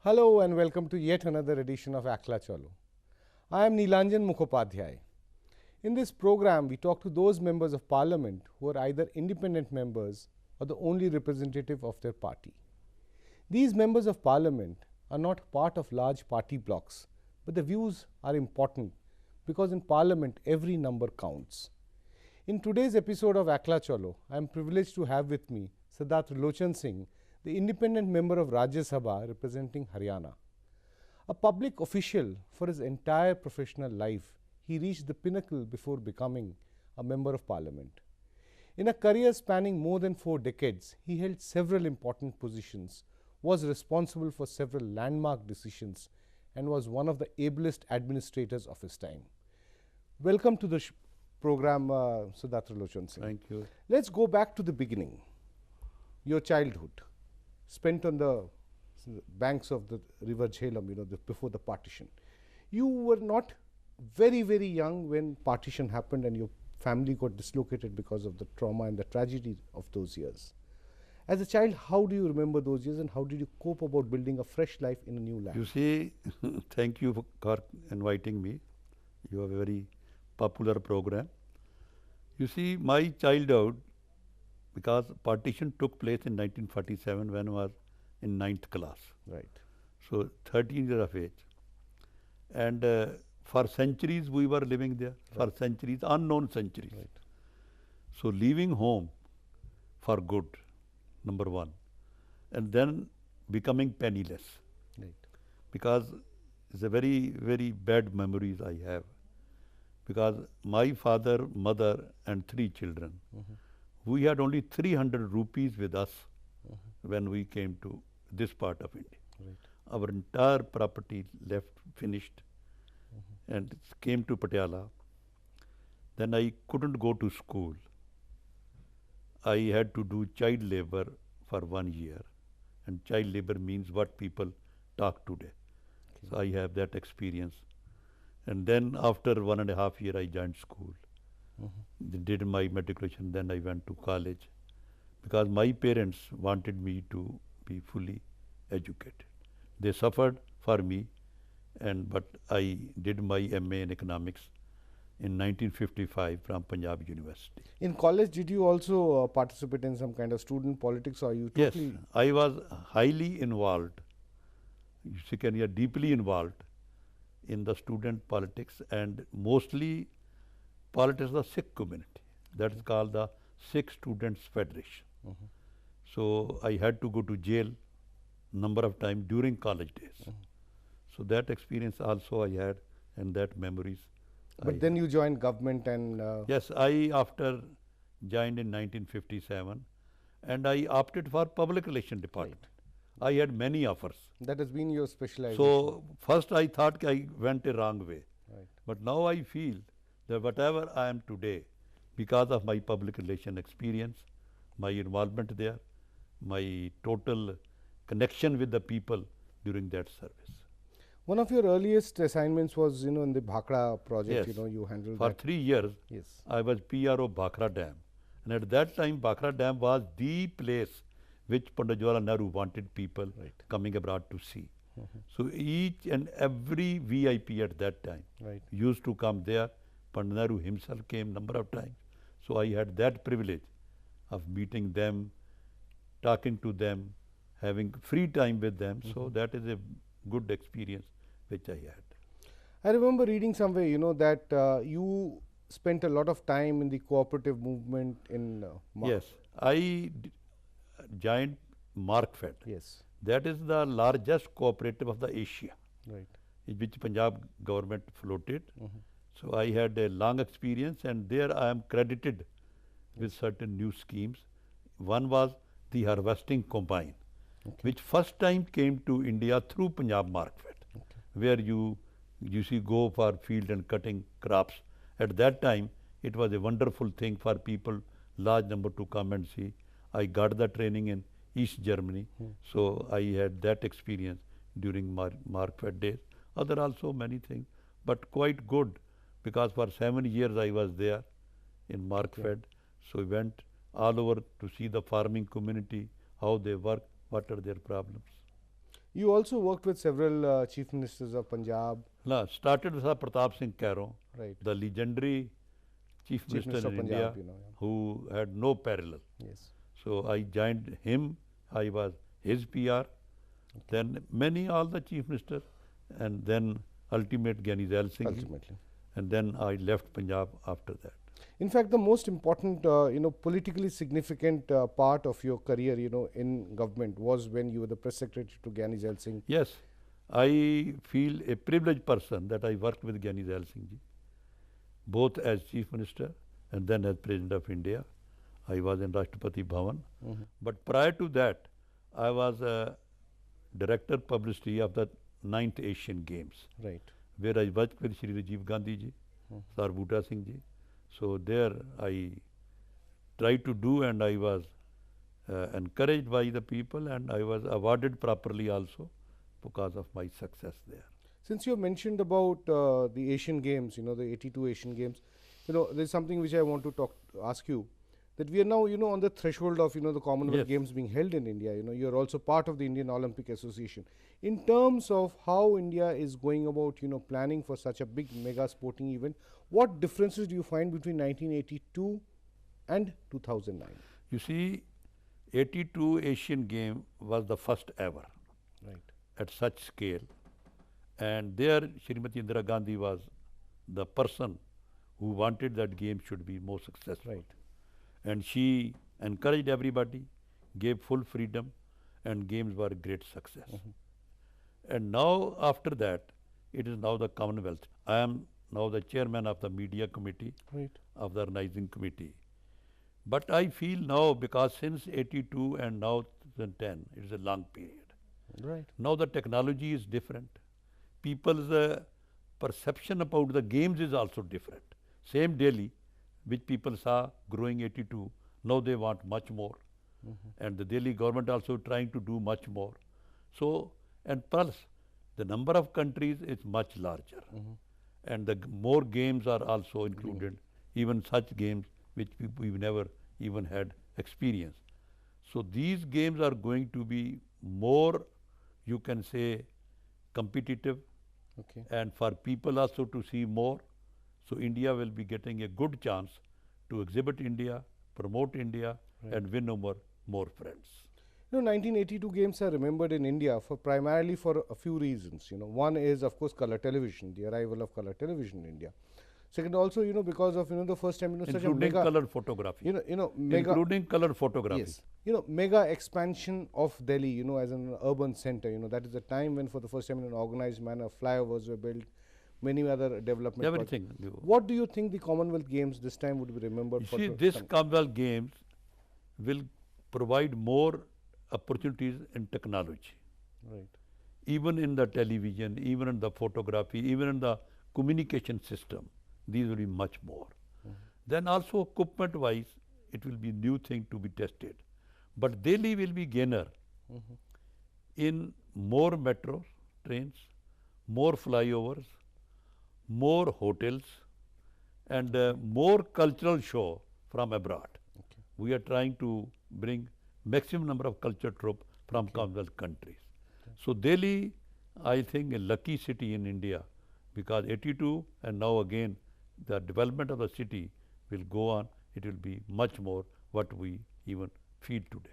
Hello and welcome to yet another edition of Akla Chalo. I am Nilanjan Mukhopadhyay. In this program, we talk to those members of parliament who are either independent members or the only representative of their party. These members of parliament are not part of large party blocs, but the views are important because in parliament every number counts. In today's episode of Akla Chalo, I am privileged to have with me Siddharth Lochan Singh, the independent member of Rajya Sabha representing Haryana. A public official for his entire professional life, he reached the pinnacle before becoming a member of parliament. In a career spanning more than 4 decades, he held several important positions, was responsible for several landmark decisions, and was one of the ablest administrators of his time. Welcome to the program, Siddharth Lochan Singh. Thank you. Let's go back to the beginning, your childhood, spent on the banks of the river Jhelum, before the partition. You were not very, very young when partition happened and your family got dislocated because of the trauma and the tragedy of those years. As a child, how do you remember those years and how did you cope about building a fresh life in a new land? You see, thank you for inviting me. You have a very popular program. You see, my childhood, because partition took place in 1947 when I was in 9th class. Right. So 13 years of age. And for centuries we were living there, for centuries, unknown centuries. Right. So leaving home for good, number one, and then becoming penniless. Right. Because it's a very, very bad memories I have. Because my father, mother and 3 children, we had only 300 rupees with us when we came to this part of India. Right. Our entire property left finished and came to Patiala. Then I couldn't go to school. I had to do child labor for 1 year. And child labor means what people talk today. So I have that experience. And then after 1.5 years I joined school. Did my matriculation, then I went to college. Because my parents wanted me to be fully educated. They suffered for me, but I did my MA in economics in 1955 from Punjab University. In college, did you also participate in some kind of student politics or you Yes, totally? I was highly involved. You can hear deeply involved in the student politics and mostly politics of the Sikh community. That is called the Sikh Students Federation. So I had to go to jail number of times during college days. So that experience also I had and that memories. But then you joined government and Yes, I after joined in 1957 and I opted for public relation department. I had many offers. that has been your specialization. So first I thought I went a wrong way. Right. But now I feel that whatever I am today, because of my public relation experience, my involvement there, my total connection with the people during that service. One of your earliest assignments was, in the Bhakra project, Yes. you handled For that. 3 years, Yes. I was PRO Bhakra Dam. And at that time, Bhakra Dam was the place which Pandit Jawaharlal Nehru wanted people Right. coming abroad to see. So each and every VIP at that time Right. used to come there. Pandit Nehru himself came number of times. So I had that privilege of meeting them, talking to them, having free time with them. So that is a good experience which I had. I remember reading somewhere, that you spent a lot of time in the cooperative movement in Yes, I joined Markfed. Yes. That is the largest cooperative of the Asia, Right. which Punjab government floated. So I had a long experience and there I am credited with certain new schemes. One was the harvesting combine, which first time came to India through Punjab Markfed, where you see go for field and cutting crops. At that time, it was a wonderful thing for people, large number to come and see. I got the training in East Germany, so I had that experience during Markfed days. Other also many things, but quite good because for 7 years I was there in Markfed. So we went all over to see the farming community, how they work, what are their problems. You also worked with several chief ministers of Punjab. Started with Pratap Singh Cairo, Right. the legendary Chief Minister of in Punjab, India, yeah. who had no parallel. Yes. So I joined him. I was his PR. Then all the chief ministers, and then ultimate Gyani Zail Singh. Ultimately. And then I left Punjab after that. In fact, the most important, politically significant part of your career, in government was when you were the press secretary to Gyani Zail Singh. Yes, I feel a privileged person that I worked with Gyani Zail Singh ji, both as chief minister and then as president of India. I was in Rashtrapati Bhavan. But prior to that, I was a director publicity of the 9th Asian Games, Right. where I worked with Shri Rajiv Gandhi ji, Sir Bhuta Singh ji. So there I tried to do, and I was encouraged by the people, and I was awarded properly also because of my success there. Since you have mentioned about the Asian Games, the 82 Asian Games, there's something which I want to ask you, that we are now, on the threshold of, the Commonwealth Yes. Games being held in India. You're also part of the Indian Olympic Association. In terms of how India is going about, planning for such a big mega sporting event, what differences do you find between 1982 and 2009? You see, 82 Asian Game was the first ever Right. at such scale, and there Srimati Indira Gandhi was the person who wanted that game should be more successful. Right. And she encouraged everybody, gave full freedom, and games were a great success. And now after that, it is now the Commonwealth. I am now the chairman of the media committee Right. of the organizing committee. But I feel now, because since 82 and now 2010, it is a long period. Right. Now the technology is different. People's perception about the games is also different. Same Delhi, which people saw growing 82, now they want much more. And the Delhi government also trying to do much more. So, and plus, the number of countries is much larger. And the more games are also included, even such games which we've never even had experience. So these games are going to be more, you can say, competitive, Okay. and for people also to see more. So India will be getting a good chance to exhibit India, promote India, and win over more friends. 1982 games are remembered in India primarily for a few reasons. One is, of course, color television, the arrival of color television in India. Second, also, because of, the first time, such a Including mega, color photography. Mega, Including color photography. yes, mega expansion of Delhi, as an urban center. That is the time when, for the first time, in an organized manner, flyovers were built, many other development projects. Everything. What do you think the Commonwealth Games this time would be remembered You for? see, this Commonwealth Games will provide more opportunities in technology. Right. Even in the television, even in the photography, even in the communication system, these will be much more. Then also equipment wise, it will be new thing to be tested. But Delhi will be gainer in more metro trains, more flyovers, more hotels, and more cultural show from abroad. Okay. We are trying to bring maximum number of culture troop from Commonwealth countries. So Delhi, I think, a lucky city in India, because 82 and now again the development of the city will go on. It will be much more what we even feel today.